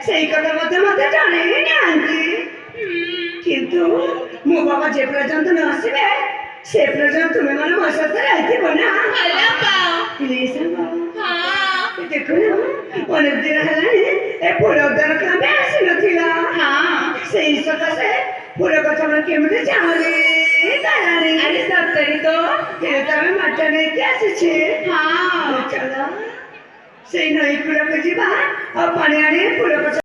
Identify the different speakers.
Speaker 1: ସେଇ କଥା ମଧ୍ୟ ମୋତେ ଜଣେଇ ନାହାନ୍ତି। କିନ୍ତୁ ମୋ ବାବା ଯେ ପର୍ଯ୍ୟନ୍ତ ନ ଆସିବେ ସେ ପର୍ଯ୍ୟନ୍ତ ତୁମେ ମାନେ ମୋ ସହିତ ରହିଥିବ ନା? ଦେଖୁନ ଅନେକ ଦିନ ହେଲାଣି ଏ ଫୁଲ ଉଦ୍ୟାନ କାମେ ଆସିନଥିଲା। ସେଇ ସକାଶେ ଫୁଲ ଗଛ ମାନେ କେମିତି ଚାହୁଁନି ଗଲାଣି।
Speaker 2: अरे सप्तरी तो
Speaker 1: ତମେ ମାଛ ନେଇକି ଆସିଛି।
Speaker 2: हाँ
Speaker 1: ଚାଲ ସେଇ ନଈ କୂଳକୁ ଯିବା ଆଉ ପାଣି ଆଣି ଫୁଲ ଗଛ